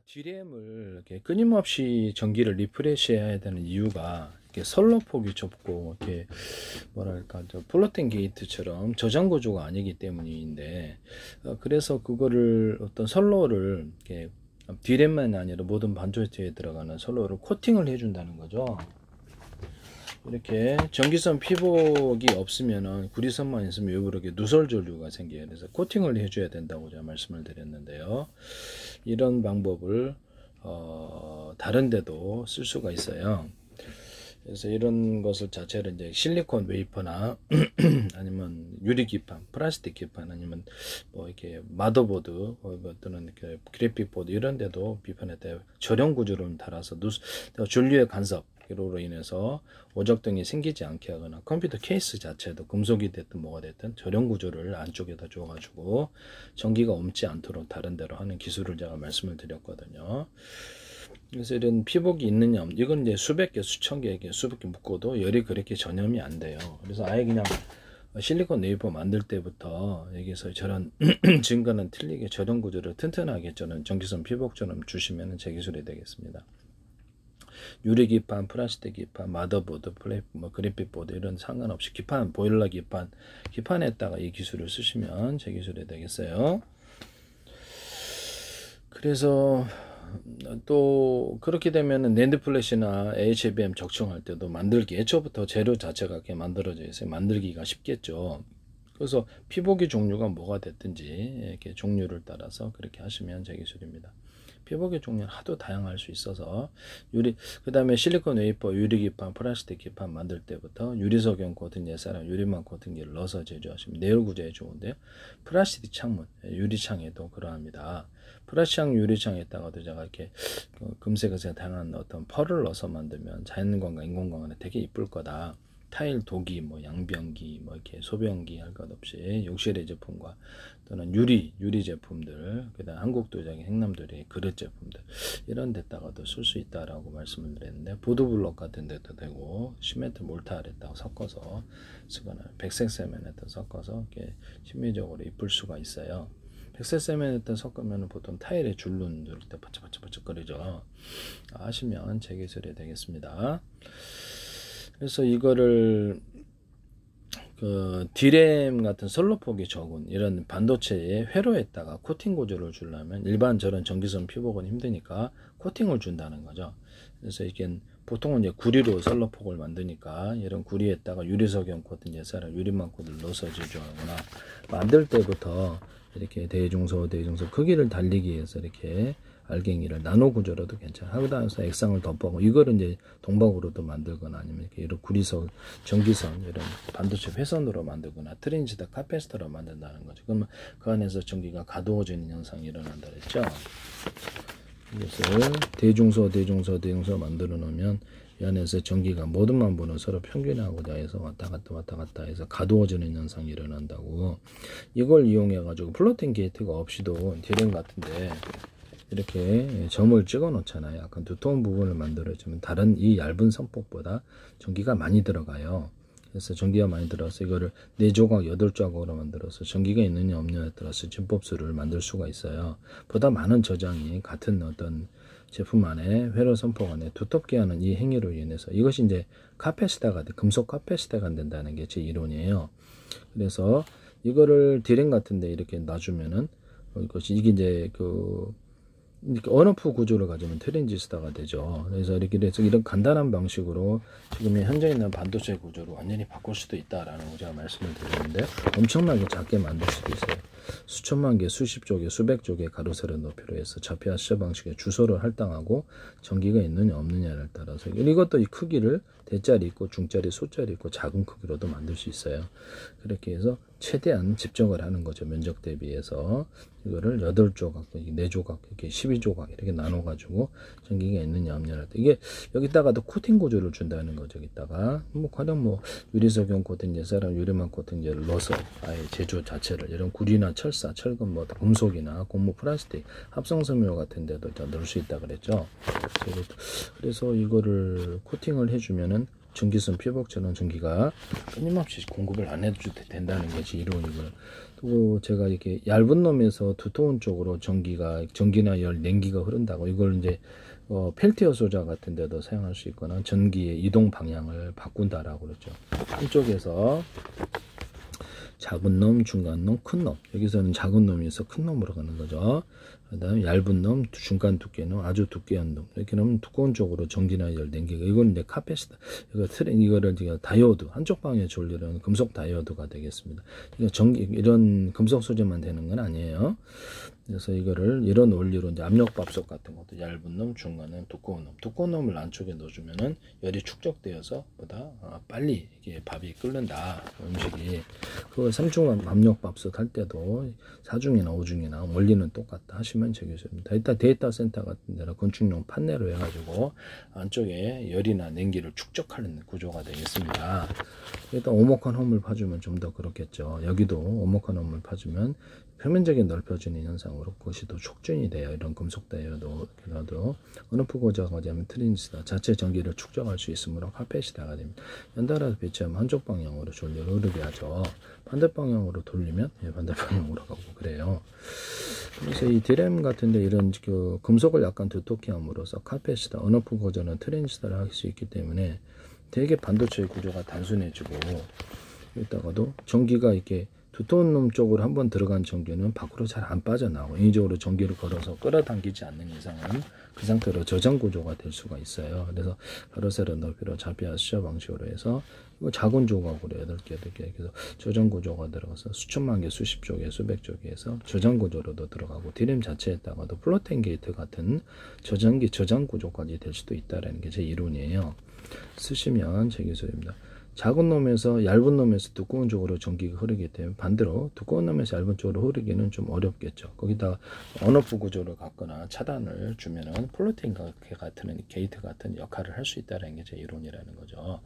D램을 이렇게 끊임없이 전기를 리프레시해야 되는 이유가 이렇게 선로폭이 좁고 이렇게 뭐랄까 플로팅 게이트처럼 저장 구조가 아니기 때문인데, 그래서 그거를 어떤 선로를 이렇게 D램만이 아니라 모든 반도체에 들어가는 선로를 코팅을 해준다는 거죠. 이렇게 전기선 피복이 없으면은 구리선만 있으면 일부러 누설 전류가 생겨요. 그래서 코팅을 해줘야 된다고 제가 말씀을 드렸는데요. 이런 방법을 다른 데도 쓸 수가 있어요. 그래서 이런 것을 자체를 이제 실리콘 웨이퍼나 아니면 유리 기판, 플라스틱 기판, 아니면 뭐 이렇게 마더보드 또는 이렇게 그래픽 보드 이런 데도 비판에 대해 절연 구조를 달아서 전류의 간섭으로 인해서 오적등이 생기지 않게 하거나 컴퓨터 케이스 자체도 금속이 됐든 뭐가 됐든 절연 구조를 안쪽에다 줘가지고 전기가 옮지 않도록 다른 데로 하는 기술을 제가 말씀을 드렸거든요. 그래서 이런 피복이 있느냐, 이건 이제 수백 개, 수천 개, 수백 개 묶어도 열이 그렇게 전염이 안 돼요. 그래서 아예 그냥 실리콘 웨이퍼 만들 때부터 여기서 저런 지금과는 틀리게 절연 구조를 튼튼하게 저는 전기선 피복처럼 주시면 제 기술이 되겠습니다. 유리 기판, 플라스틱 기판, 마더보드, 그래픽 보드 이런 상관없이 기판, 보일러 기판에다가 이 기술을 쓰시면 제 기술이 되겠어요. 그래서 또 그렇게 되면은 낸드 플래시나 HBM 적층할 때도 만들기, 애초부터 재료 자체가 이렇게 만들어져 있어요. 만들기가 쉽겠죠. 그래서 피복이 종류가 뭐가 됐든지 이렇게 종류를 따라서 그렇게 하시면 제 기술입니다. 피복의 종류는 하도 다양할 수 있어서 그 다음에 실리콘 웨이퍼, 유리기판, 플라스틱 기판 만들 때부터 유리석용 코팅 예사랑 유리막 코팅기를 넣어서 제조하시면 내열 구조에 좋은데요. 플라스틱 창문, 유리창에도 그러합니다. 플라스틱 유리창에다가도 제가 이렇게 금색에서 다양한 어떤 펄을 넣어서 만들면 자연광과 인공광원에 되게 이쁠 거다. 타일 도기, 뭐 양변기, 뭐 이렇게 소변기 할 것 없이 욕실의 제품과 또는 유리 제품들, 그다음 한국도자기 행남도리 그릇 제품들 이런 데다가도 쓸 수 있다라고 말씀을 드렸는데, 보드블럭 같은 데도 되고 시멘트 몰타에다가 섞어서 쓰거나 백색 세면에다 섞어서 이렇게 심미적으로 이쁠 수가 있어요. 백색 세면에다 섞으면 보통 타일에 줄눈 이럴 때 바짝바짝거리죠. 하시면 제 기술이 되겠습니다. 그래서 이거를 D램 같은 선로폭이 적은 이런 반도체의 회로에다가 코팅 구조를 주려면 일반 저런 전기선 피복은 힘드니까 코팅을 준다는 거죠. 그래서 이게 보통은 이제 구리로 선로폭을 만드니까 이런 구리에다가 유리석용 코팅 예사랑 유리막 코드를 넣어서 제조하거나 만들 때부터 이렇게 대중소 크기를 달리기 위해서 이렇게 알갱이를 나노 구조로도 괜찮아. 하고 나서 액상을 덮어고 이거를 이제 동박으로도 만들거나 아니면 이렇게 구리석, 전기선 이런 반도체 회선으로 만들거나 트랜지스터 카패시터로 만든다는 거죠. 그러면 그 안에서 전기가 가두어지는 현상이 일어난다 그랬죠. 이것을 대중소 만들어 놓으면 이 안에서 전기가 모든 만분을 서로 평균하고자 해서 왔다 갔다 해서 가두어지는 현상이 일어난다고. 이걸 이용해 가지고 플로팅 게이트가 없이도 D램 같은데 이렇게 점을 찍어 놓잖아요. 약간 두터운 부분을 만들어주면 다른 이 얇은 선폭보다 전기가 많이 들어가요. 그래서 전기가 많이 들어서 이거를 4조각, 8조각으로 만들어서 전기가 있느냐 없느냐에 따라서 진법수를 만들 수가 있어요. 보다 많은 저장이 같은 어떤 제품 안에 회로 선폭 안에 두텁게 하는 이 행위로 인해서 이것이 이제 카패시터가 금속 카패시터가 된다는 게 제 이론이에요. 그래서 이거를 D램 같은데 이렇게 놔주면은 이게 이제 언어프 구조를 가지면 트랜지스터가 되죠. 그래서 이런 간단한 방식으로 지금 현재 있는 반도체 구조를 완전히 바꿀 수도 있다라는 거 제가 말씀을 드렸는데, 엄청나게 작게 만들 수도 있어요. 수천만 개, 수십조 개, 수백조 개 가로세로 높이로 해서 좌표와 시저 방식의 주소를 할당하고 전기가 있느냐 없느냐를 따라서 이것도 이 크기를 대짜리 있고 중짜리, 소짜리 있고 작은 크기로도 만들 수 있어요. 그렇게 해서 최대한 집중을 하는 거죠. 면적 대비해서 이거를 8조각, 4조각, 이렇게 12조각 이렇게 나눠 가지고 전기가 있느냐 없느냐 이게 여기다가도 코팅 구조를 준다는 거죠. 여기다가 가령 유리석용 코팅 예사랑 유리막 코팅제를 넣어서 아예 제조 자체를 이런 구리나 철사, 철근 금속이나 고무 플라스틱 합성섬유 같은 데도 넣을 수 있다 그랬죠. 그래서 이거를 코팅을 해주면은 전기선 피복처럼 전기가 끊임없이 공급을 안 해도 된다는 것이 이론이고요. 또 제가 이렇게 얇은 놈에서 두꺼운 쪽으로 전기나 열, 냉기가 흐른다고 이걸 이제 펠티어 소자 같은 데도 사용할 수 있거나 전기의 이동 방향을 바꾼다라고 그러죠. 한쪽에서 작은 놈, 중간 놈, 큰 놈. 여기서는 작은 놈에서 큰 놈으로 가는 거죠. 그 다음에 얇은 놈, 중간 두께 놈, 아주 두께한 놈. 이렇게 놓으면 두꺼운 쪽으로 전기나 열, 냉기가. 이건 이제 카패시터. 이거를 제가 다이오드, 한쪽 방에 졸리는 금속 다이오드가 되겠습니다. 이거 이런 금속 소재만 되는 건 아니에요. 그래서 이거를 이런 원리로 이제 압력밥솥 같은 것도 얇은 놈, 중간 놈, 두꺼운 놈을 안쪽에 넣어주면은 열이 축적되어서 보다 빨리 이게 밥이 끓는다. 음식이. 그 삼중 압력밥솥 할 때도 4중이나 5중이나 원리는 똑같다 하시면 되겠습니다. 일단 데이터 센터 같은 데는 건축용 판넬로 해가지고 안쪽에 열이나 냉기를 축적하는 구조가 되겠습니다. 일단 오목한 홈을 파주면 좀 더 그렇겠죠. 여기도 오목한 홈을 파주면 표면적인 넓혀지는 현상으로 그것이 더 촉진이 돼요. 이런 금속 다이어도 어느 푸고자가 되면 트랜지스터 자체 전기를 축적할 수 있으므로 카패시터가 됩니다. 연달아서 배치하면 한쪽 방향으로 전류를 흐르게 하죠. 반대 방향으로 돌리면 반대 방향으로 가고 그래요. 그래서 이 디램 같은데 이런 그 금속을 약간 두텁게 함으로써 카패시터 어느 푸고자는 트랜지스터를 할 수 있기 때문에 되게 반도체의 구조가 단순해지고 여기다가도 전기가 이렇게 두꺼운 놈 쪽으로 한번 들어간 전기는 밖으로 잘 안 빠져나오고 인위적으로 전기를 걸어서 끌어당기지 않는 이상은 그 상태로 저장 구조가 될 수가 있어요. 그래서 가로세로 높이로 잡이와 수저 방식으로 해서 이거 작은 조각으로 8개 그래서 저장 구조가 들어가서 수천만 개, 수십 조 개, 수백 조 개에서 저장 구조로도 들어가고 디램 자체에다가도 플로팅 게이트 같은 저장 구조까지 될 수도 있다는 게 제 이론이에요. 쓰시면 제 기술입니다. 작은 놈에서 얇은 놈에서 두꺼운 쪽으로 전기가 흐르기 때문에 반대로 두꺼운 놈에서 얇은 쪽으로 흐르기는 좀 어렵겠죠. 거기다 언오프 구조를 갖거나 차단을 주면은 플로팅 같은 게이트 같은 역할을 할 수 있다는 게 제 이론이라는 거죠.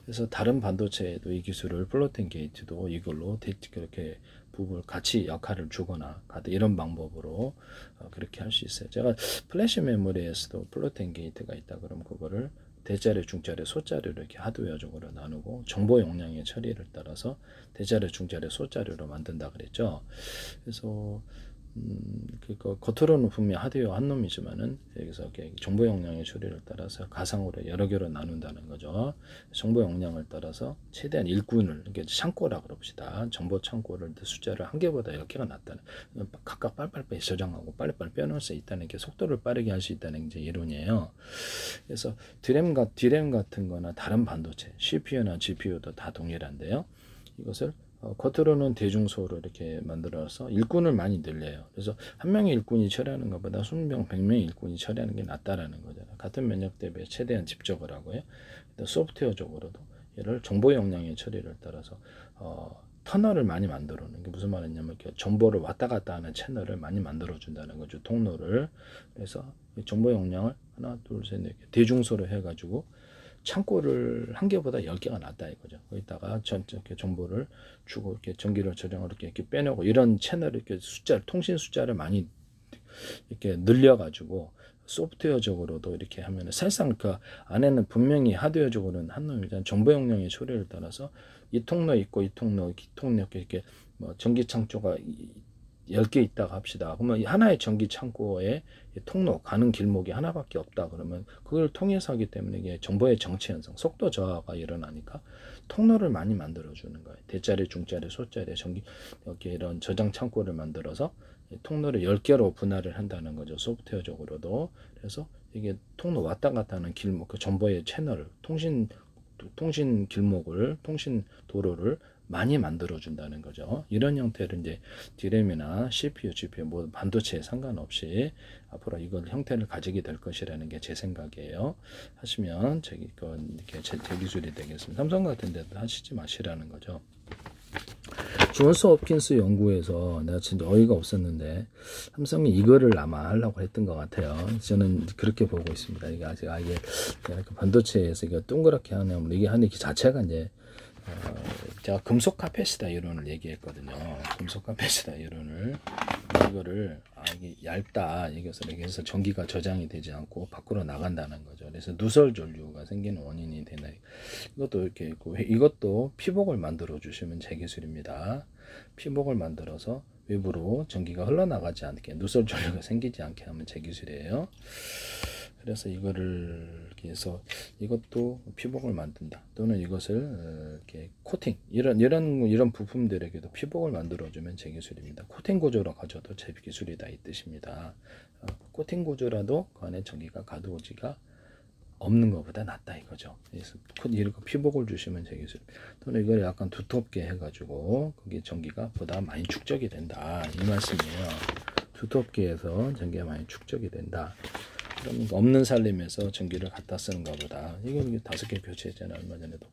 그래서 다른 반도체에도 이 기술을 플로팅 게이트도 이걸로 그렇게 부분을 같이 역할을 주거나 이런 방법으로 그렇게 할 수 있어요. 제가 플래시 메모리에서도 플로팅 게이트가 있다 그러면 그거를 대자리, 중자리, 소자리로 이렇게 하드웨어적으로 나누고 정보 용량의 처리를 따라서 대자리, 중자리, 소자리로 만든다 그랬죠. 그래서 겉으로는 분명히 하드웨어 한 놈이지만은 여기서 정보 용량의 처리를 따라서 가상으로 여러 개로 나눈다는 거죠. 정보 용량을 따라서 최대한 일꾼을 이렇게 창고라 그럽시다. 정보 창고를 숫자를 한 개보다 10개가 낫다는 각각 빨리빨리 저장하고 빨리빨리 빼놓을 수 있다는 게 속도를 빠르게 할 수 있다는 게 이론이에요. 그래서 디램 같은 거나 다른 반도체 CPU나 GPU도 다 동일한데요. 이것을 겉으로는 대중소로 이렇게 만들어서 일꾼을 많이 늘려요. 그래서 한 명의 일꾼이 처리하는 것보다 20명, 100명의 일꾼이 처리하는 게 낫다라는 거잖아요. 같은 면역 대비에 최대한 집적을 하고요. 소프트웨어적으로도 얘를 정보 용량의 처리를 따라서 터널을 많이 만들어 놓는 게 무슨 말이냐면 이렇게 정보를 왔다 갔다 하는 채널을 많이 만들어 준다는 거죠. 통로를. 그래서 정보 용량을 하나, 둘, 셋, 넷 개 대중소로 해가지고 창고를 한 개보다 10개가 낫다 이거죠. 거기다가 이렇게 정보를 주고 이렇게 전기를 저장을 이렇게 빼내고 이런 채널 이렇게 통신 숫자를 많이 이렇게 늘려가지고 소프트웨어적으로도 이렇게 하면 사실상 그 안에는 분명히 하드웨어적으로는 한 놈이잖아요. 정보 용량의 처리를 따라서 이 통로 있고 이 통로 이렇게 뭐 전기 창조가 10개 있다고 합시다. 그러면 하나의 전기 창고에 통로 가는 길목이 하나밖에 없다 그러면 그걸 통해서 하기 때문에 이게 정보의 정체 현상, 속도 저하가 일어나니까 통로를 많이 만들어 주는 거예요. 대자리, 중자리, 소자리, 전기 이렇게 이런 저장 창고를 만들어서 통로를 10개로 분할을 한다는 거죠. 소프트웨어적으로도. 그래서 이게 통로 왔다 갔다 하는 길목, 그 정보의 채널을 통신 길목을, 통신 도로를 많이 만들어 준다는 거죠. 이런 형태를 이제 디램이나 CPU, GPU 뭐 반도체에 상관없이 앞으로 이걸 형태를 가지게 될 것이라는 게 제 생각이에요. 하시면 이렇게 제 기술이 되겠습니다. 삼성 같은 데도 하시지 마시라는 거죠. 존스 홉킨스 연구에서 내가 진짜 어이가 없었는데 삼성이 이거를 아마 하려고 했던 것 같아요. 저는 그렇게 보고 있습니다. 이게 아직 아예 반도체에서 이거 동그랗게 하면 이게 하는 게 자체가 이제 제가 금속 카패시터 이론을 얘기했거든요. 금속 카패시터 이론을 이거를 이게 얇다 여기서 전기가 저장이 되지 않고 밖으로 나간다는 거죠. 그래서 누설 전류가 생기는 원인이 되나. 이것도 이렇게 있고 이것도 피복을 만들어 주시면 제 기술입니다. 피복을 만들어서 외부로 전기가 흘러나가지 않게, 누설 전류가 생기지 않게 하면 제 기술이에요. 그래서 이거를 이렇게 해서 이것도 피복을 만든다. 또는 이것을 이렇게 코팅, 이런 부품들에게도 피복을 만들어주면 제 기술입니다. 코팅 구조로 가져도 제 기술이다 이 뜻입니다. 코팅 구조라도 그 안에 전기가 가두어지가 없는 것보다 낫다 이거죠. 그래서 이렇게 피복을 주시면 제 기술. 또는 이걸 약간 두텁게 해가지고 그게 전기가 보다 많이 축적이 된다 이 말씀이에요. 두텁게 해서 전기가 많이 축적이 된다. 그럼 없는 살림에서 전기를 갖다 쓰는 것보다 이거 5개 교체했잖아요. 얼마 전에도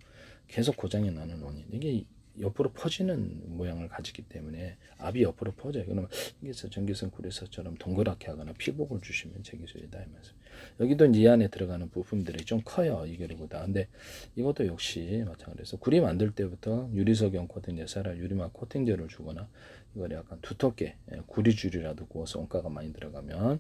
계속 고장이 나는 원인, 이게 옆으로 퍼지는 모양을 가지기 때문에 압이 옆으로 퍼져요. 그러면 이게 전기선 구리선처럼 동그랗게 하거나 피복을 주시면 제 기술이다 이 말씀. 여기도 이 안에 들어가는 부품들이 좀 커요 이거보다. 근데 이것도 역시 마찬가지로 구리 만들 때부터 유리석용 코팅제, 차라리 유리막 코팅제를 주거나 이걸 약간 두텁게 구리줄이라도 구워서 원가가 많이 들어가서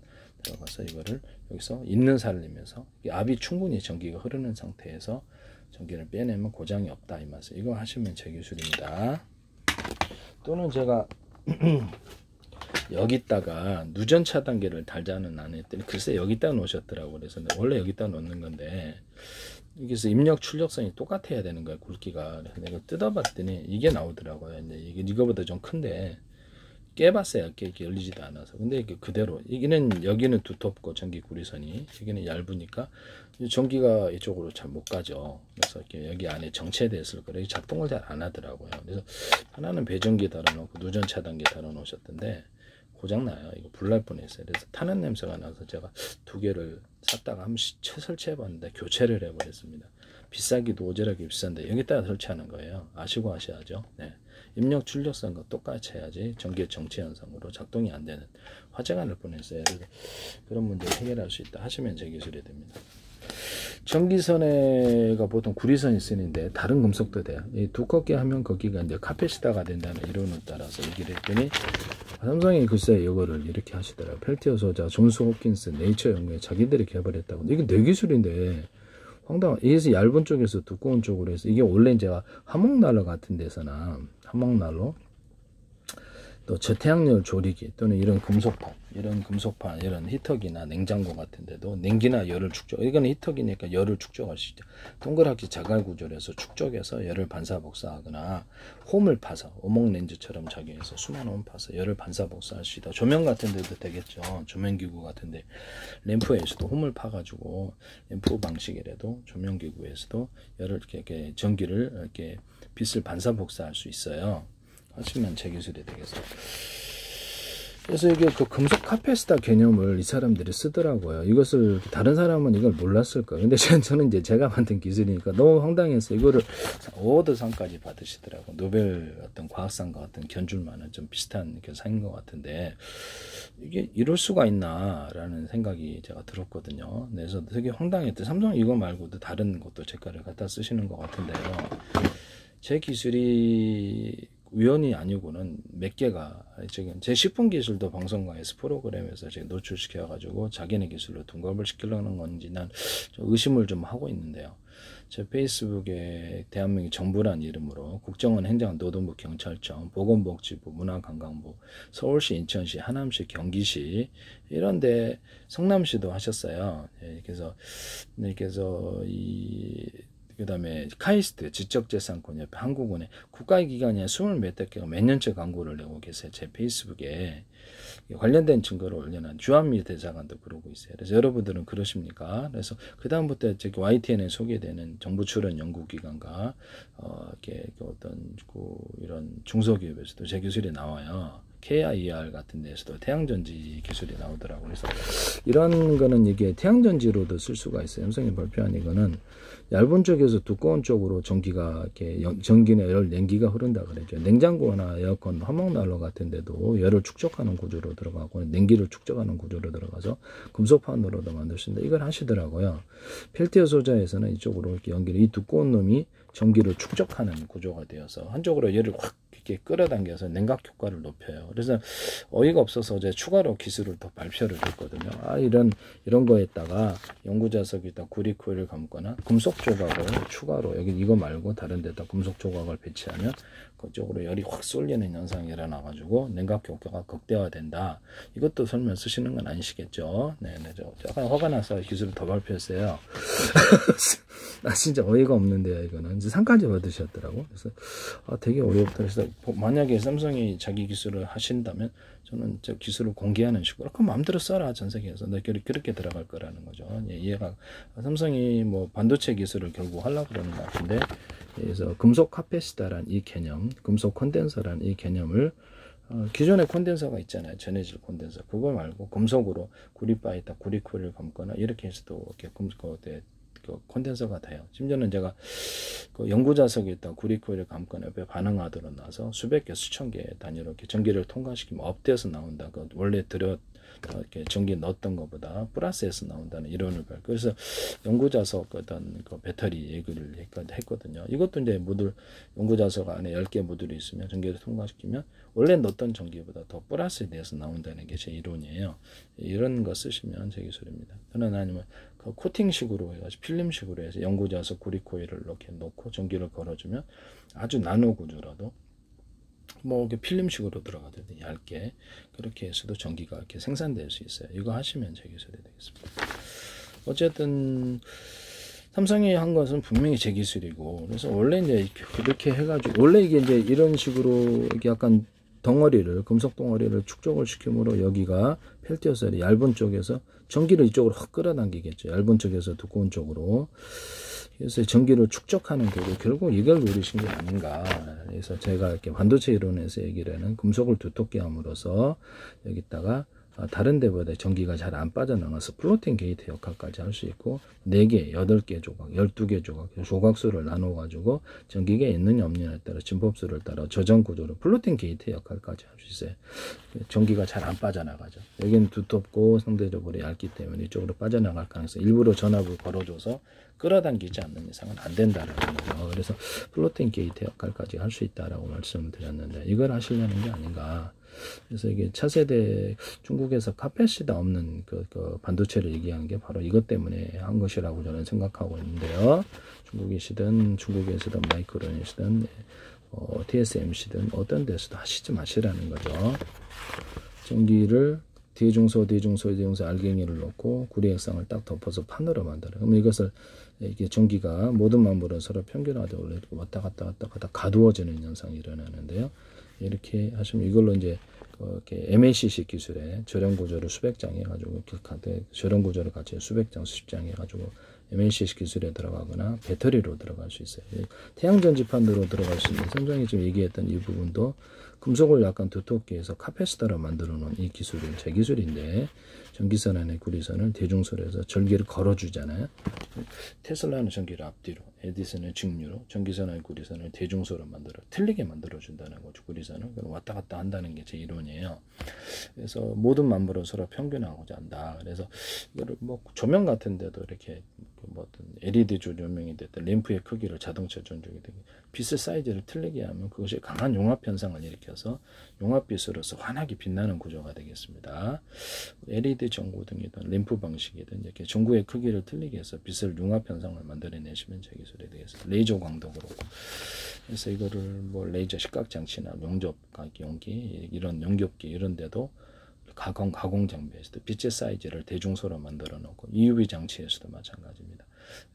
이거를 여기서 있는 살림에서 압이 충분히 전기가 흐르는 상태에서 전기를 빼내면 고장이 없다 이 말씀. 이거 하시면 제 기술입니다. 또는 제가 여기다가 누전 차단기를 달자는 안 했더니 글쎄 여기다 놓으셨더라고. 그래서 원래 여기다 놓는 건데 여기서 입력 출력선이 똑같아야 되는 거야 굵기가. 그래서 내가 뜯어봤더니 이게 나오더라고요. 이제 이거보다 좀 큰데 깨봤어요. 이렇게 열리지도 않아서. 근데 이게 그대로 여기는 두텁고 전기 구리선이 여기는 얇으니까 전기가 이쪽으로 잘 못 가죠. 그래서 이렇게 여기 안에 정체됐을 거예요. 작동을 잘 안 하더라고요. 그래서 하나는 배전기 달아놓고 누전 차단기 달아놓으셨던데 고장나요. 이거 불날 뻔했어요. 그래서 타는 냄새가 나서 제가 2개를 샀다가 한번 설치해봤는데 교체를 해버렸습니다. 비싸기도 오지랖이 비싼데 여기다가 설치하는 거예요. 아시고 하셔야죠. 네. 입력 출력선과 똑같이 해야지 전기의 정체 현상으로 작동이 안 되는 화재가 날 뻔했어요. 그래서 그런 문제를 해결할 수 있다 하시면 제 기술이 됩니다. 전기선에가 보통 구리선이 쓰는데 다른 금속도 돼요. 이 두껍게 하면 거기가 이제 카페시다가 된다는 이론에 따라서 얘기를 했더니 삼성이 글쎄 이거를 이렇게 하시더라고요. 펠티어 소자, 존스 홉킨스, 네이처 연구에 자기들이 개발했다고. 이게 내 기술인데 황당. 여기서 얇은 쪽에서 두꺼운 쪽으로 해서 이게 원래 제가 화목난로 같은 데서나 화목난로 또 저태양열 조리기 또는 이런 금속판 이런 히터기나 냉장고 같은 데도 냉기나 열을 축적, 이건 히터기니까 열을 축적할 수 있죠. 동그랗게 자갈 구조로 해서 축적해서 열을 반사복사하거나 홈을 파서 오목렌즈처럼 작용해서 수만 홈 파서 열을 반사복사할 수 있다. 조명 같은 데도 되겠죠. 조명기구 같은데 램프에서도 홈을 파가지고 램프 방식이라도 조명기구에서도 열을 이렇게 전기를 이렇게 빛을 반사복사할 수 있어요. 하시면 제 기술이 되겠어요. 그래서 이게 그 금속 카페시다 개념을 이 사람들이 쓰더라고요. 이것을 다른 사람은 이걸 몰랐을 거예요. 근데 저는 이제 제가 만든 기술이니까 너무 황당해서 이거를 어워드상까지 받으시더라고요. 노벨 어떤 과학상과 어떤 견줄만한 좀 비슷한 상인 것 같은데 이게 이럴 수가 있나라는 생각이 제가 들었거든요. 그래서 되게 황당했대. 삼성 이거 말고도 다른 것도 제 거를 갖다 쓰시는 것 같은데요. 제 기술이 우연이 아니고는 몇 개가 지금 제 식품 기술도 방송과에서 프로그램에서 지금 노출시켜 가지고 자기네 기술로 둔갑을 시키려는 건지 난 좀 의심을 좀 하고 있는데요. 제 페이스북에 대한민국 정부란 이름으로 국정원 행정 노동부 경찰청 보건복지부 문화관광부 서울시 인천시 하남시 경기시 이런데 성남시도 하셨어요. 그래서 그 다음에 카이스트 지적재산권 옆에 한국은행 국가의 기관이 20몇 개가 몇 년째 광고를 내고 계세요. 제 페이스북에 관련된 증거를 올려놓은 주한미 대사관도 그러고 있어요. 그래서 여러분들은 그러십니까? 그래서 그 다음부터 저기 YTN에 소개되는 정부 출연 연구기관과 이렇게 어떤 이런 중소기업에서도 제 기술이 나와요. KIR 같은 데서도 태양전지 기술이 나오더라고요. 그래서 이런 거는 이게 태양전지로도 쓸 수가 있어요. 삼성이 발표한 이거는 얇은 쪽에서 두꺼운 쪽으로 전기나 냉기가 흐른다 그러죠. 냉장고나 에어컨, 화목난로 같은 데도 열을 축적하는 구조로 들어가고 냉기를 축적하는 구조로 들어가서 금속판으로도 만들 수 있는데 이걸 하시더라고요. 펠티어 소자에서는 이쪽으로 이렇게 이 두꺼운 놈이 전기를 축적하는 구조가 되어서 한쪽으로 열을 확 이렇게 끌어당겨서 냉각 효과를 높여요. 그래서 어이가 없어서 어제 추가로 기술을 더 발표를 했거든요. 이런 거에다가 연구자석에다 구리코일을 감거나 금속 조각을 추가로 여기 이거 말고 다른 데다 금속 조각을 배치하면 그쪽으로 열이 확 쏠리는 현상이 일어나 가지고 냉각 효과가 극대화된다. 이것도 설명 쓰시는 건 아니시겠죠? 네, 저 약간 화가 나서 기술을 더 발표했어요. 나 진짜 어이가 없는데요. 이거는 이제 상까지 받으셨더라고. 그래서 되게 어렵다. 그래서 만약에 삼성이 자기 기술을 하신다면 저는 저 기술을 공개하는 식으로 그럼 마음대로 써라 전 세계에서 그렇게 들어갈 거라는 거죠. 예, 이해가 삼성이 뭐 반도체 기술을 결국 하려고 그러는 것 같은데 그래서 금속 카패시터란 이 개념, 금속 콘덴서란 이 개념을 기존의 콘덴서가 있잖아요. 전해질 콘덴서 그거 말고 금속으로 구리바에다 구리코일을 감거나 이렇게 해서도 이렇게 그 콘덴서가 돼요. 심지어는 제가 그 연구자석에 있다 구리코일을 감거나 옆에 반응하도록 나서 수백 개, 수천 개 단위로 이렇게 전기를 통과시키면 업돼서 나온다. 그 원래 이렇게 전기 넣었던 것보다 플러스에서 나온다는 이론을 발표. 그래서 연구자석 어떤 그 배터리 얘기를 했거든요. 이것도 이제 모듈 연구자석 안에 10개 모듈이 있으면 전기를 통과시키면 원래 넣었던 전기보다 더 플러스에 대해서 나온다는 게 제 이론이에요. 이런 거 쓰시면 제 기술입니다. 또는 아니면 그 코팅식으로 해가지고 필름식으로 해서 연구자석 구리코일을 이렇게 놓고 전기를 걸어주면 아주 나노 구조라도 뭐 필름식으로 들어가도 얇게 그렇게 해서도 전기가 이렇게 생산될 수 있어요. 이거 하시면 제 기술이 되겠습니다. 어쨌든 삼성이 한 것은 분명히 제 기술이고 그래서 원래 이제 이렇게 해가지고 원래 이게 이제 이런 식으로 이렇게 약간 덩어리를 금속 덩어리를 축적을 시키므로 여기가 펠티어셀이 얇은 쪽에서 전기를 이쪽으로 확 끌어당기겠죠. 얇은 쪽에서 두꺼운 쪽으로. 그래서 전기를 축적하는 거고 결국 이걸 노리신 게 아닌가. 그래서 제가 이렇게 반도체 이론에서 얘기를 하는 금속을 두텁게 함으로써 여기다가 다른 데보다 전기가 잘 안 빠져나가서 플로팅 게이트 역할까지 할 수 있고 4개, 8개 조각, 12개 조각, 조각수를 나눠 가지고 전기가 있느냐 없느냐에 따라 진법수를 따라 저장 구조로 플로팅 게이트 역할까지 할 수 있어요. 전기가 잘 안 빠져나가죠. 여기는 두텁고 상대적으로 얇기 때문에 이쪽으로 빠져나갈 가능성 일부러 전압을 걸어줘서 끌어당기지 않는 이상은 안 된다는 거죠. 그래서 플로팅 게이트 역할까지 할 수 있다라고 말씀을 드렸는데 이걸 하시려는 게 아닌가. 그래서 이게 차세대 중국에서 카패시터 없는 그 반도체를 얘기하는 게 바로 이것 때문에 한 것이라고 저는 생각하고 있는데요. 중국이시든 중국에서든 마이크론이시든 TSMC든 어떤 데서도 하시지 마시라는 거죠. 전기를 대중소 알갱이를 넣고 구리액상을 딱 덮어서 판으로 만들어요. 그럼 이것을 이게 전기가 모든 만물은 서로 평균화되어 왔다 갔다 가두어지는 현상이 일어나는데요. 이렇게 하시면 이걸로 이제 이렇게 MACC 기술의 저렴 구조를 수백 장 해가지고 저렴 구조를 같이 수백 장, 수십 장 해가지고 MACC 기술에 들어가거나 배터리로 들어갈 수 있어요. 태양전지판으로 들어갈 수 있는 삼성이 지금 얘기했던 이 부분도 금속을 약간 두텁게 해서 카패시터로 만들어 놓은 이 기술은 제 기술인데 전기선 안에 구리선을 대중소에서 전기를 걸어주잖아요. 테슬라는 전기를 앞뒤로, 에디슨은 직류로, 전기선 안에 구리선을 대중소로 틀리게 만들어준다는 거죠. 구리선을 왔다 갔다 한다는 게 제 이론이에요. 그래서 모든 만물은 서로 평균하고자 한다. 그래서 이거를 뭐 조명 같은 데도 이렇게 뭐 어떤 LED 조명이 됐든 램프의 크기를 자동차 전조기 되게 빛의 사이즈를 틀리게 하면 그것이 강한 융합 현상을 일으켜서 융합빛으로서 환하게 빛나는 구조가 되겠습니다. LED 전구등이든 램프 방식이든 이렇게 전구의 크기를 틀리게 해서 빛을 융합 현상을 만들어내시면 제 기술이 되겠습니다. 레이저 광도 그렇고. 그래서 이거를 뭐 레이저 식각 장치나 용접 용기 이런 용접기 이런 데도 가공 장비에서도 빛의 사이즈를 대중소로 만들어 놓고 EUV 장치에서도 마찬가지입니다.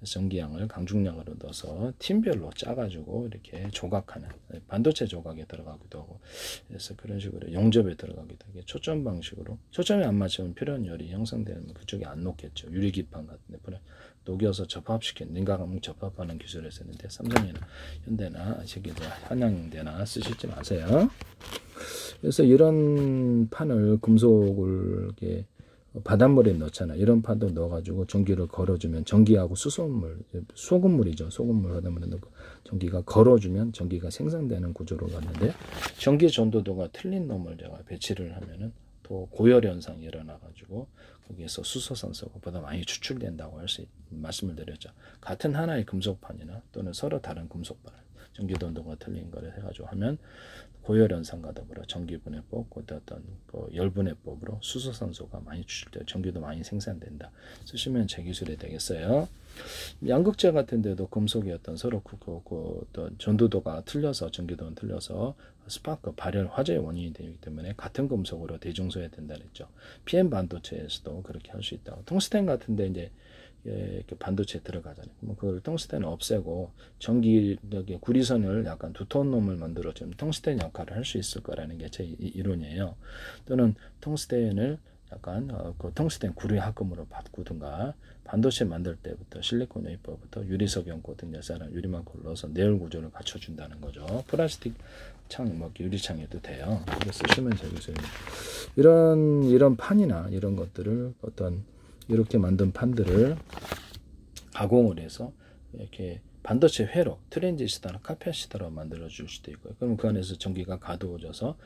전기양을 강중량으로 넣어서 팀별로 짜가지고 이렇게 조각하는 반도체 조각에 들어가기도 하고 그래서 그런 식으로 용접에 들어가기도 하고 초점 방식으로 초점이 안 맞으면 필요한 열이 형성되면 그쪽에 안 놓겠죠. 유리기판 같은 데 녹여서 접합시킨 냉각암 접합하는 기술을 쓰는데 삼성이나 현대나 한양대나 쓰시지 마세요. 그래서 이런 판을 금속을 이렇게 바닷물에 넣잖아. 이런 판도 넣어가지고 전기를 걸어주면 전기하고 수소물, 소금물이죠. 소금물 바닷물에 넣고 전기가 걸어주면 전기가 생성되는 구조로 갔는데 전기 전도도가 틀린 놈을 제가 배치를 하면은 또 고열 현상이 일어나가지고 거기에서 수소산소가 보다 많이 추출된다고 말씀을 드렸죠. 같은 하나의 금속판이나 또는 서로 다른 금속판 전기도도가 틀린 거를 해가지고 하면 고열현상과 더불어 전기분해법, 어떤 그 열분해법으로 수소산소가 많이 추출되고 전기도 많이 생산된다. 쓰시면 제 기술이 되겠어요. 양극재 같은 데도 금속이 어떤 서로 어떤 전도도가 틀려서 전기도는 틀려서 스파크 발열 화재의 원인이 되기 때문에 같은 금속으로 대중소해야 된다 그랬죠. PM 반도체에서도 그렇게 할 수 있다. 텅스텐 같은 데 이제 이렇게 반도체 들어가잖아요. 그럼 그걸 텅스텐을 없애고 전기력의 구리선을 약간 두터운 놈을 만들어주면 텅스텐 역할을 할 수 있을 거라는 게 제 이론이에요. 또는 텅스텐을 약간 그 텅스텐 구리 합금으로 바꾸든가 반도체 만들 때부터 실리콘 웨이퍼부터 유리석연 코팅 열사랑 유리만큼 넣어서 내열 구조를 갖춰준다는 거죠. 플라스틱 창, 뭐 유리창에도 돼요. 이거 쓰시면 되겠어요. 이런 판이나 이런 것들을 어떤 이렇게 만든 판들을 가공을 해서 이렇게 반도체 회로 트랜지스터나 카파시터로 만들어 줄 수도 있고요. 그럼 그 안에서 전기가 가두어져서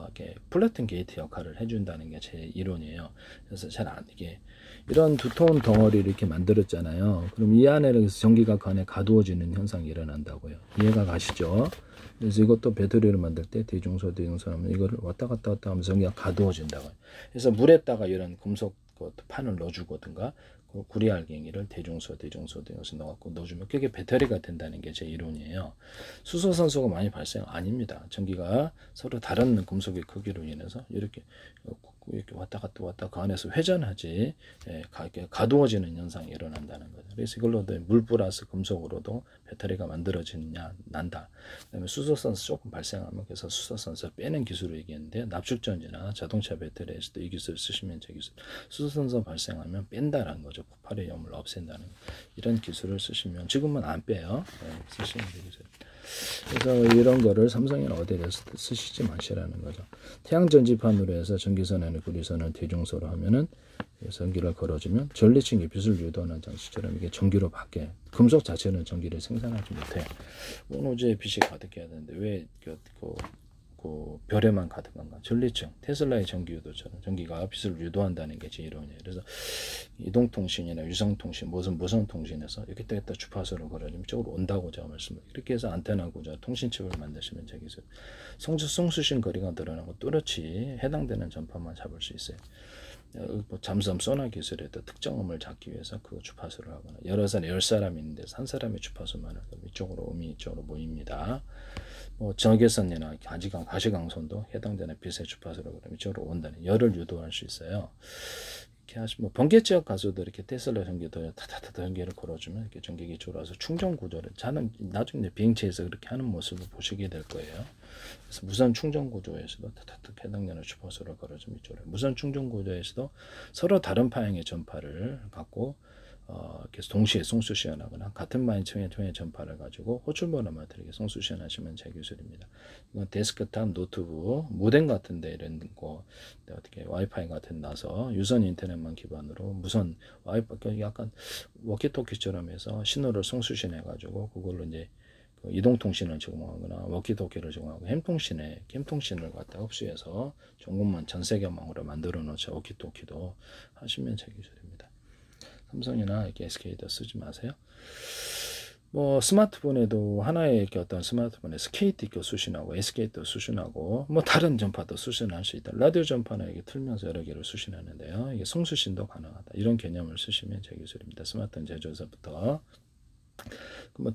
이렇게 플래튼 게이트 역할을 해준다는 게 제 이론이에요. 그래서 이게 이런 두터운 덩어리를 이렇게 만들었잖아요. 그럼 이 안에 전기가 그 안에 가두어지는 현상이 일어난다고요. 이해가 가시죠? 그래서 이것도 배터리를 만들 때 대중소 하면 이거를 왔다 갔다 하면서 전기가 가두어진다고요. 그래서 물에다가 이런 금속 판을 넣어주거든가 구리알갱이를 대중소 넣어갖고 넣어주면 그게 배터리가 된다는 게 제 이론이에요. 수소산소가 많이 발생 아닙니다. 전기가 서로 다른 금속의 크기로 인해서 이렇게 왔다 갔다 그 안에서 회전하지 가두어지는 현상이 일어난다는 거죠. 그래서 이걸로 물 플러스 금속으로도 배터리가 만들어지느냐 난다. 그다음에 수소산소 조금 발생하면 그래서 수소산소 빼는 기술을 얘기했는데 납축전지나 자동차 배터리에서도 이 기술을 쓰시면 제 기술. 수소산소 발생하면 뺀다라는 거죠. 폭발의 위험을 없앤다는 이런 기술을 쓰시면 지금은 안 빼요. 쓰시면 되겠어요. 그래서 이런 거를 삼성이나 어디에서 쓰시지 마시라는 거죠. 태양전지판으로 해서 전기선에는 구리선을 대중소로 하면은 전기를 걸어주면 전리층이 빛을 유도하는 장치처럼 이게 전기로 바뀌어요. 금속 자체는 전기를 생산하지 못해. 원호주에 빛이 가득해야 되는데 왜 그 별에만 가득한가? 전리층, 테슬라의 전기 유도처럼 전기가 빛을 유도한다는 게 제 이론이에요. 그래서 이동통신이나 유성통신, 무선통신에서 이렇게 주파수를 걸어주면 이쪽으로 온다고 제가 말씀드려요. 이렇게 해서 안테나 구조, 통신칩을 만드시면 되겠어요. 송수신 거리가 늘어나고 뚜렷이 해당되는 전파만 잡을 수 있어요. 잠수함 소나 기술에도 특정음을 잡기 위해서 그 주파수를 하거나 여러 사람이 있는데 한 사람의 주파수만을 이쪽으로 음이 이쪽으로 모입니다. 적외선이나 가시광선도 해당되는 빛의 주파수로 그러면 이쪽으로 온다는 열을 유도할 수 있어요. 이렇게 하시면 번개 지역 가수도 이렇게 테슬라 전기도 타타타 전기를 걸어주면 이렇게 전기가 이쪽으로 와서 충전 구조를 저는 나중에 비행체에서 그렇게 하는 모습을 보시게 될 거예요. 그래서 무선 충전 구조에서도 타타타 해당되는 주파수를 걸어주면 이쪽으로 무선 충전 구조에서도 서로 다른 파형의 전파를 갖고 이렇게 동시에 송수시연하거나 같은 방향의 전파를 가지고 호출번호만 이렇게 송수시연하시면 제 기술입니다. 이건 데스크탑, 노트북, 모뎀 같은데 이런 거 어떻게 와이파이 같은 나서 유선 인터넷만 기반으로 무선 와이파이 약간 워키토키처럼 해서 신호를 송수신해 가지고 그걸로 이제 이동통신을 제공하거나 워키토키를 제공하고 캠통신을 갖다 흡수해서 전국만 전세계망으로 만들어 놓자 워키토키도 하시면 제 기술입니다. 삼성이나 이렇게 SK도 쓰지 마세요. 스마트폰에도 하나의 이렇게 어떤 스마트폰에서 KT도 수신하고 SK도 수신하고 다른 전파도 수신할 수 있다. 라디오 전파나 이게 틀면서 여러 개를 수신하는데요. 이게 송수신도 가능하다. 이런 개념을 쓰시면 제 기술입니다. 스마트폰 제조사부터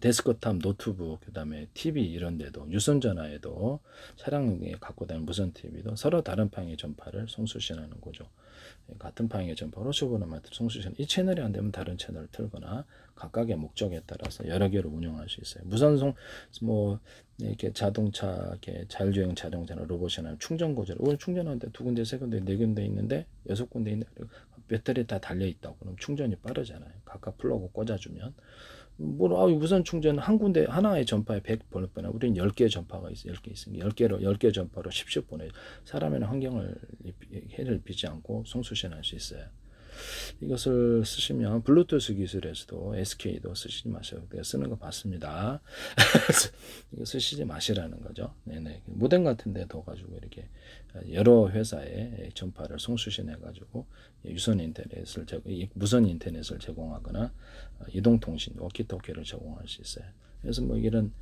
데스크탑, 노트북, 그 다음에 TV 이런 데도 유선전화에도 차량에 갖고 다니는 무선 TV도 서로 다른 방향의 전파를 송수신하는 거죠. 같은 방향의 전파로 호출번호만 송수신 이 채널이 안 되면 다른 채널을 틀거나 각각의 목적에 따라서 여러 개를 운영할 수 있어요. 무선송 이렇게 자동차 이렇게 자율주행 자동차나 로봇이나 충전 구조를 오늘 충전하는데 2군데, 3군데, 4군데 있는데 6군데 있는데 배터리 다 달려 있다고 그럼 충전이 빠르잖아요. 각각 플러그 꽂아주면 무선 충전 한 군데 하나의 전파에 100번 보내 우리는 10개의 전파가 있어요. 10개 있으니까 10개 전파로 10씩 보내 사람의 환경을 해를 비지 않고 송수신할 수 있어요. 이것을 쓰시면 블루투스 기술에서도 SK도 쓰시지 마세요. 내가 쓰는 거 봤습니다. 이거 쓰시지 마시라는 거죠. 네네. 모뎀 같은 데 둬 가지고 이렇게 여러 회사의 전파를 송수신해 가지고 유선 인터넷을 무선 인터넷을 제공하거나 이동통신 워키토키를 제공할 수 있어요. 그래서 이런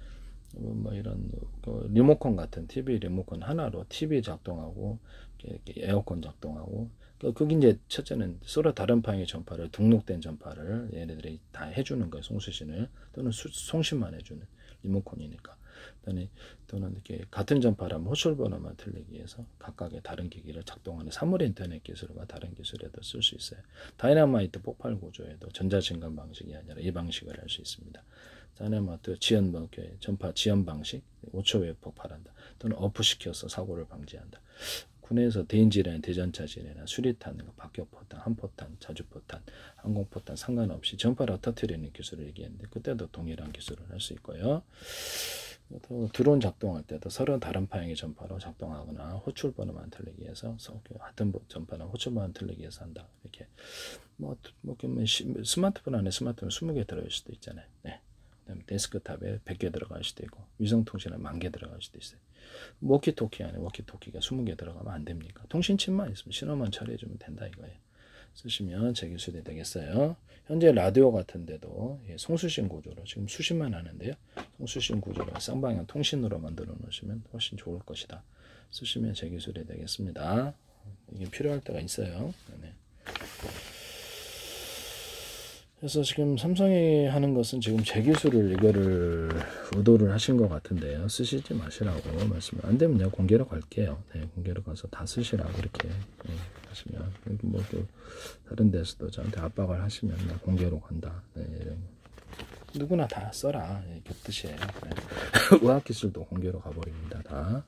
뭐 이런 리모컨 같은 TV 리모컨 하나로 TV 작동하고 이렇게 에어컨 작동하고 그게 이제 첫째는 서로 다른 방향의 전파를 등록된 전파를 얘네들이 다 해주는 거예요. 송수신을 또는 송신만 해주는 리모컨이니까. 또는 이렇게 같은 전파라면 호출 번호만 틀리기 위해서 각각의 다른 기기를 작동하는 사물 인터넷 기술과 다른 기술에도 쓸 수 있어요. 다이너마이트 폭발 구조에도 전자진간 방식이 아니라 이 방식을 할 수 있습니다. 다이너마이트 지연 전파 지연 방식 5초 외에 폭발한다. 또는 어프시켜서 사고를 방지한다. 군에서 대인지뢰나 대전차지뢰나 수리탄, 박격포탄, 한포탄, 자주포탄, 항공포탄 상관없이 전파를 터뜨리는 기술을 얘기했는데 그때도 동일한 기술을 할 수 있고요. 또 드론 작동할 때도 서로 다른 방향의 전파로 작동하거나 호출 번호만 틀리기 위해서 같은 전파나 호출 번호만 틀리기 위해서 한다. 이렇게 스마트폰 안에 스마트폰 20개 들어갈 수도 있잖아요. 네. 그다음에 데스크탑에 100개 들어갈 수도 있고 위성통신에 10,000개 들어갈 수도 있어요. 워키토키 안에 워키토키가 20개 들어가면 안 됩니까? 통신칩만 있으면 신호만 처리해주면 된다 이거예요. 쓰시면 제 기술이 되겠어요. 현재 라디오 같은데도 송수신 구조로 지금 수신만 하는데요. 송수신 구조로 쌍방향 통신으로 만들어 놓으시면 훨씬 좋을 것이다. 쓰시면 제 기술이 되겠습니다. 이게 필요할 때가 있어요. 네. 그래서 지금 삼성이 하는 것은 지금 제 기술을 이거를 의도를 하신 것 같은데요. 쓰시지 마시라고 말씀을 안 되면 공개로 갈게요. 네, 공개로 가서 다 쓰시라고 이렇게 하시면 뭐 또 다른 데서도 저한테 압박을 하시면 나 공개로 간다. 네, 누구나 다 써라. 겹듯이에요. 네. 의학기술도 공개로 가버립니다. 다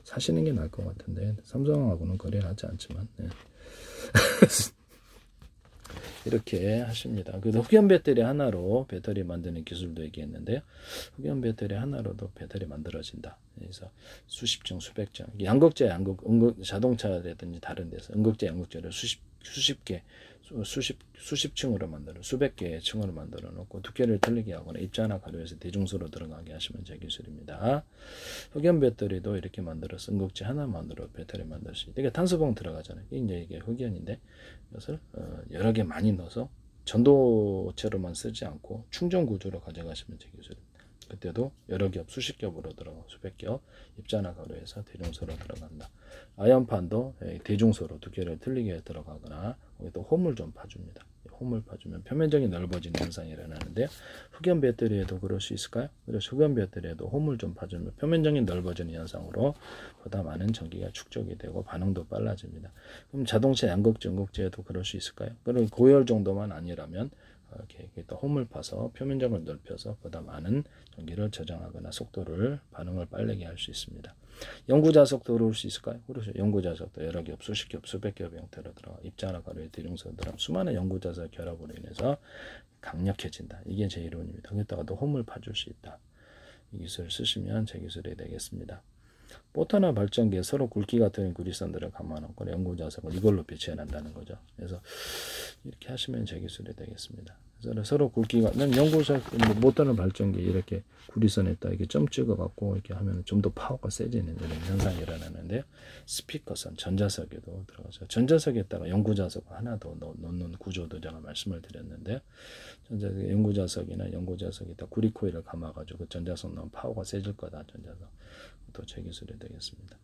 사시는 게 나을 것 같은데 삼성하고는 거래를 하지 않지만. 네. 이렇게 하십니다. 그래서 흑연 배터리 하나로 배터리 만드는 기술도 얘기했는데요. 흑연 배터리 하나로도 배터리 만들어진다. 그래서 수십 층, 수백 층, 양극재, 자동차라든지 다른 데서 음극재, 양극재를 수십 개, 수십 층으로 만들어 수백 개의 층으로 만들어 놓고 두께를 틀리게 하거나 입자나 가루에서 대중소로 들어가게 하시면 제 기술입니다. 흑연 배터리도 이렇게 만들어서 음극재 하나만으로 배터리 만들 수 있다. 이게 탄소봉 들어가잖아요. 이게 흑연인데 이것을 여러 개 많이 넣어서 전도체로만 쓰지 않고 충전 구조로 가져가시면 제 기술입니다. 그때도 여러 겹, 수십 겹으로 들어가고 수백 겹 입자나 가루에서 대중소로 들어간다. 아연판도 대중소로 두께를 틀리게 들어가거나 거기도 홈을 좀 파줍니다. 홈을 파주면 표면적인 넓어지는 현상이 일어나는데요. 흑연 배터리에도 그럴 수 있을까요? 그래서 흑연 배터리에도 홈을 좀 파주면 표면적인 넓어지는 현상으로 보다 많은 전기가 축적이 되고 반응도 빨라집니다. 그럼 자동차 양극재, 음극재에도 그럴 수 있을까요? 그럼 고열 정도만 아니라면 이렇게 또 홈을 파서 표면적을 넓혀서 보다 많은 전기를 저장하거나 속도를 반응을 빠르게 할 수 있습니다. 영구자석도 그럴 수 있을까요? 그렇죠. 영구자석도 여러 겹, 수십 겹, 수백 겹의 형태로 들어가 입자나 가루의 대중소로 들어가 수많은 영구자석 결합으로 인해서 강력해진다. 이게 제 이론입니다. 거기다가도 홈을 파줄 수 있다. 이 기술을 쓰시면 제 기술이 되겠습니다. 포터나 발전기에 서로 굵기 같은 구리선들을 감아놓고 영구자석을 이걸로 배치해낸다는 거죠. 그래서 이렇게 하시면 제 기술이 되겠습니다. 그래서 서로 굵기가 연구자석 모터나 발전기 이렇게 구리선에다 이렇게 점 찍어갖고 이렇게 하면 좀 더 파워가 세지는 이런 현상이 일어나는데요. 스피커선 전자석에도 들어가서 전자석에다가 연구자석 하나 더 넣는 구조도 제가 말씀을 드렸는데요. 연구자석이나 연구자석에다 구리 코일을 감아가지고 전자석 넣으면 파워가 세질 거다. 전자석. 또 제 기술이 되겠습니다.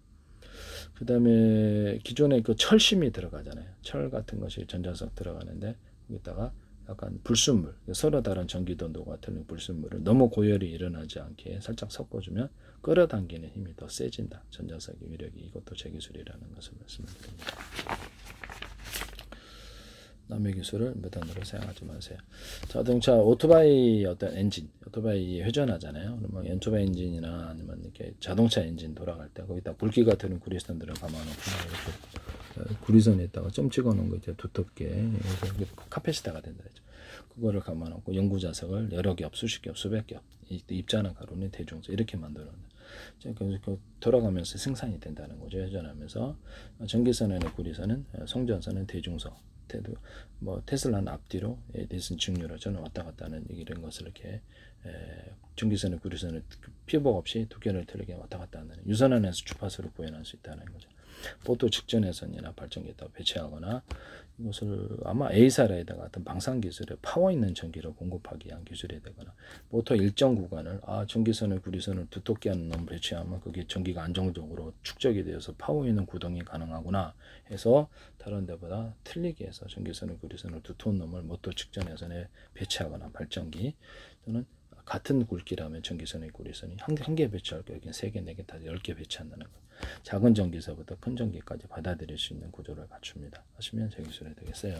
그 다음에 기존에 그 철심이 들어가잖아요. 철 같은 것이 전자석 들어가는데 여기다가 약간 불순물, 서로 다른 전기도가 틀린 불순물을 너무 고열이 일어나지 않게 살짝 섞어주면 끌어당기는 힘이 더 세진다. 전자석의 위력이. 이것도 제 기술이라는 것을 말씀드립니다. 남의 기술을 무단으로 사용하지 마세요. 자동차 오토바이 어떤 엔진, 오토바이 회전하잖아요. 그러면 오토바이 엔진이나 아니면 이렇게 자동차 엔진 돌아갈 때 거기다 굵기 같은 구리선들을 감아놓고 이렇게 구리선에다가 점 찍어놓은 거 이제 두텁게 카페시타가 된다 했죠. 그거를 감아놓고 연구자석을 여러 겹, 수십 겹, 수백 겹, 입자나 가루는 대중소 이렇게 만들어놓는. 돌아가면서 생산이 된다는 거죠. 회전하면서 전기선에는 구리선은, 송전선은 대중소. 뭐 테슬라는 앞뒤로 에디슨 직류로 저는 왔다 갔다 하는 이런 것을 이렇게 전기선을 구리선을 피복 없이 두께를 틀리게 왔다 갔다 하는 유선 안에서 주파수를 구현할 수 있다는 거죠. 보도 직전회선이나 발전기에다 배치하거나 이것을 아마 A사라에다가 어떤 방산 기술에 파워 있는 전기를 공급하기 위한 기술이 되거나 모터 일정 구간을 전기선을 구리선을 두텁게 하는 놈을 배치하면 그게 전기가 안정적으로 축적이 되어서 파워 있는 구동이 가능하구나 해서 다른 데보다 틀리게 해서 전기선을 구리선을 두터운 놈을 모터 직전회선에 배치하거나 발전기 또는 같은 굵기라면 전기선의 구리선이 한 개 배치할 거 여기 3개, 4개, 다 10개 배치한다는 거. 작은 전기서부터 큰 전기까지 받아들일 수 있는 구조를 갖춥니다. 하시면 제 기술이 되겠어요.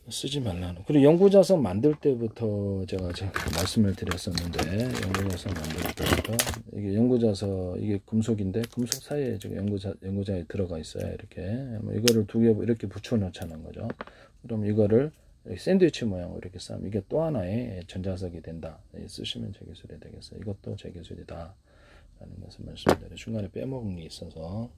쓰지 말라는. 그리고 연구자석 만들 때부터 제가 말씀을 드렸었는데 연구자석 만들 때부터 이게 연구자석 이게 금속인데 금속 사이에 지금 연구자에 들어가 있어요. 이렇게 이거를 2개 이렇게 붙여 놓자는 거죠. 그럼 이거를 샌드위치 모양으로 이렇게 쌓으면 이게 또 하나의 전자석이 된다. 쓰시면 제 기술이 되겠어요. 이것도 제 기술이다. 라는 것을 말씀드려요. 중간에 빼먹은 게 있어서.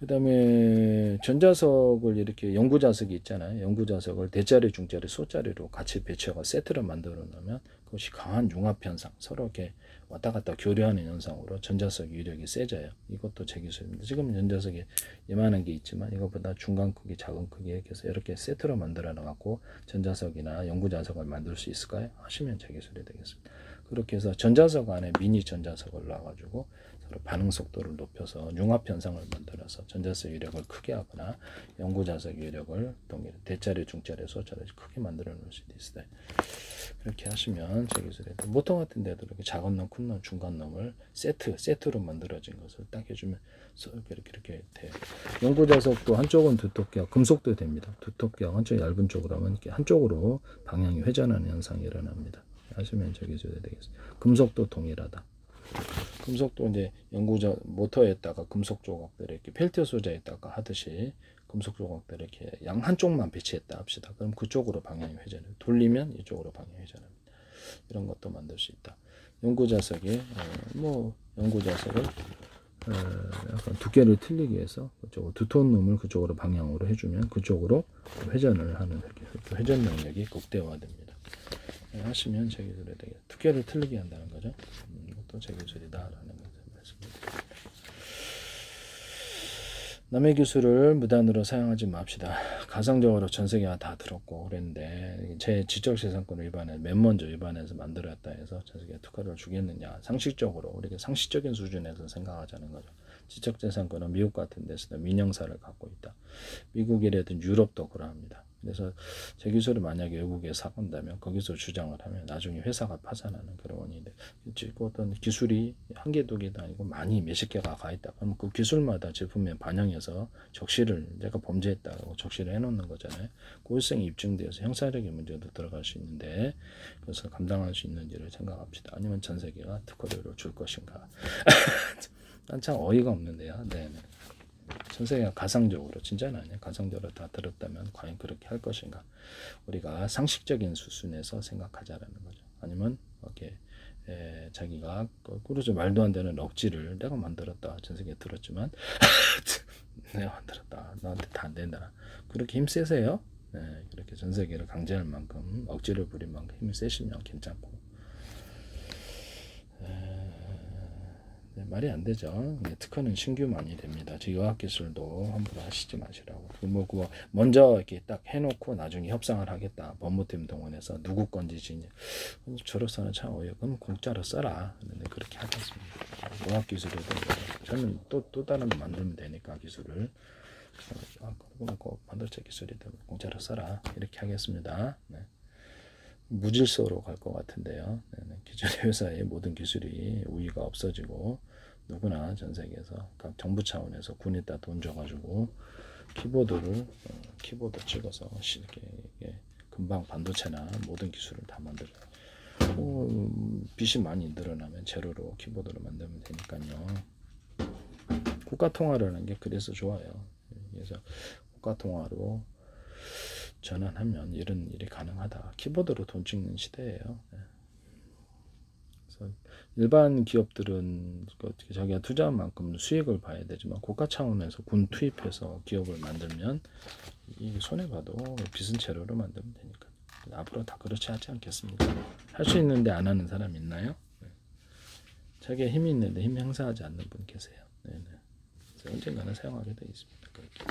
그 다음에 전자석을 이렇게 연구자석이 있잖아요. 연구자석을 대자리, 중자리, 소자리로 같이 배치하고 세트를 만들어 놓으면 그것이 강한 융합현상, 서로 이렇게 왔다 갔다 교류하는 현상으로 전자석 위력이 세져요. 이것도 제 기술입니다. 지금 전자석이 이만한 게 있지만 이것보다 중간 크기, 작은 크기 해서 이렇게 세트로 만들어 놔갖고 전자석이나 연구자석을 만들 수 있을까요? 하시면 제 기술이 되겠습니다. 그렇게 해서 전자석 안에 미니 전자석을 놔가지고 서로 반응 속도를 높여서 융합 현상을 만들어서 전자석 위력을 크게 하거나 연구자석 위력을 동일한 대자리, 중자리, 소자리 크게 만들어 놓을 수도 있어요. 그렇게 하시면 제 기술에 모터 같은 데도 이렇게 작은 놈, 큰 놈, 중간 놈을 세트로 만들어진 것을 딱 해주면 이렇게 돼요. 연구자석도 한쪽은 두텁게 금속도 됩니다. 두텁게 한쪽 얇은 쪽으로 하면 이렇게 한쪽으로 방향이 회전하는 현상이 일어납니다. 하시면 제 기술이 되겠습니다. 금속도 동일하다. 금속도 이제 모터에다가 금속 조각들 이렇게 펠트 소재에다가 하듯이 금속 조각들 이렇게 양 한쪽만 배치했다 합시다. 그럼 그쪽으로 방향이 회전해요. 돌리면 이쪽으로 방향이 회전합니다. 이런 것도 만들 수 있다. 연구자석이 연구자석을 약간 두께를 틀리게 해서 그쪽으로 두터운 놈을 그쪽으로 방향으로 해주면 그쪽으로 회전을 하는 회전 능력이 극대화됩니다. 하시면 제 기술에 되게 두께를 틀리게 한다는 거죠. 이것도 제 기술이다라는 것을 말씀드립니다. 남의 기술을 무단으로 사용하지 맙시다. 가상적으로 전 세계가 다 들었고 그랬는데 제 지적재산권 위반에 맨 먼저 위반해서 만들었다 해서 전 세계에 특허를 주겠느냐. 상식적으로 우리가 상식적인 수준에서 생각하자는 거죠. 지적재산권은 미국 같은 데서도 민영사를 갖고 있다. 미국이라든 유럽도 그러합니다. 그래서 제 기술을 만약에 외국에 사건다면 거기서 주장을 하면 나중에 회사가 파산하는 그런 원인인데 그 어떤 기술이 한 개, 두 개도 아니고 많이 몇십 개가 가 있다. 그러면 그 기술마다 제품에 반영해서 적시를 내가 범죄했다고 적시를 해놓는 거잖아요. 고의성이 입증되어서 형사적인 문제도 들어갈 수 있는데 그것을 감당할 수 있는지를 생각합시다. 아니면 전 세계가 특허료를 줄 것인가. 난 참 어이가 없는데요. 네네. 전 세계가 가상적으로 진짜는 아니에요. 가상적으로 다 들었다면 과연 그렇게 할 것인가. 우리가 상식적인 수준에서 생각하자라는 거죠. 아니면 이렇게 자기가 그러죠. 말도 안 되는 억지를 내가 만들었다. 전 세계에 들었지만 내가 만들었다. 너한테 다 안 된다. 그렇게 힘 세세요. 네, 그렇게 전 세계를 강제할 만큼 억지를 부릴 만큼 힘이 세시면 괜찮고 네, 말이 안 되죠. 특허는 신규만이 됩니다. 의학기술도 함부로 하시지 마시라고. 먼저 이렇게 딱 해놓고 나중에 협상을 하겠다. 법무팀 동원해서 누구 건지 저로서는 참 어이없고 그럼 공짜로 써라. 근데 그렇게 하겠습니다. 의학기술에도 저는 또 다른 거 만들면 되니까 기술을 그러면 꼭 반도체 기술이든 공짜로 써라. 이렇게 하겠습니다. 네. 무질서로 갈 것 같은데요. 기존의 회사의 모든 기술이 우위가 없어지고 누구나 전 세계에서 각 정부 차원에서 군에다 돈 줘가지고 키보드 찍어서 이렇게 금방 반도체나 모든 기술을 다 만들어요. 빚이 많이 늘어나면 제로로 키보드를 만들면 되니까요. 국가 통화라는 게 그래서 좋아요. 그래서 국가 통화로 전환하면 이런 일이 가능하다. 키보드로 돈 찍는 시대예요. 그래서 일반 기업들은 자기가 투자한 만큼 수익을 봐야 되지만 국가 차원에서 군 투입해서 기업을 만들면 이 손해봐도 빚은 제로로 만들면 되니까 앞으로 다 그렇지 하지 않겠습니까? 할 수 있는데 안 하는 사람 있나요? 자기가 힘이 있는데 힘 행사하지 않는 분 계세요. 네네. 그래서 언젠가는 사용하게 되어 있습니다. 그렇게.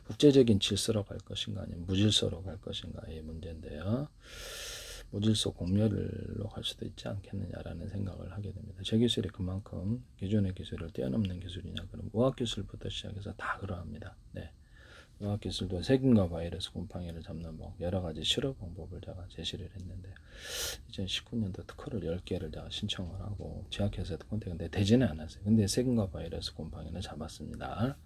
국제적인 질서로 갈 것인가 아니면 무질서로 갈 것인가의 문제인데요. 무질서 공멸로 갈 수도 있지 않겠느냐라는 생각을 하게 됩니다. 제 기술이 그만큼 기존의 기술을 뛰어넘는 기술이냐, 그럼 의학기술부터 시작해서 다 그러합니다. 네. 의학기술도 세균과 바이러스 곰팡이를 잡는 방법, 여러가지 실험 방법을 제가 제시를 했는데 2019년도 특허를 10개를 제가 신청을 하고 제약회사에도 컨택했는데 되지는 않았어요. 근데 세균과 바이러스 곰팡이는 잡았습니다.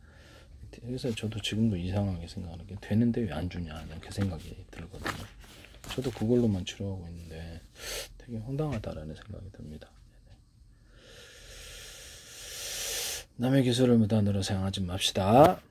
그래서 저도 지금도 이상하게 생각하는 게 되는데 왜 안 주냐 이렇게 생각이 들거든요. 저도 그걸로만 치료하고 있는데 되게 황당하다라는 생각이 듭니다. 남의 기술을 무단으로 사용하지 맙시다.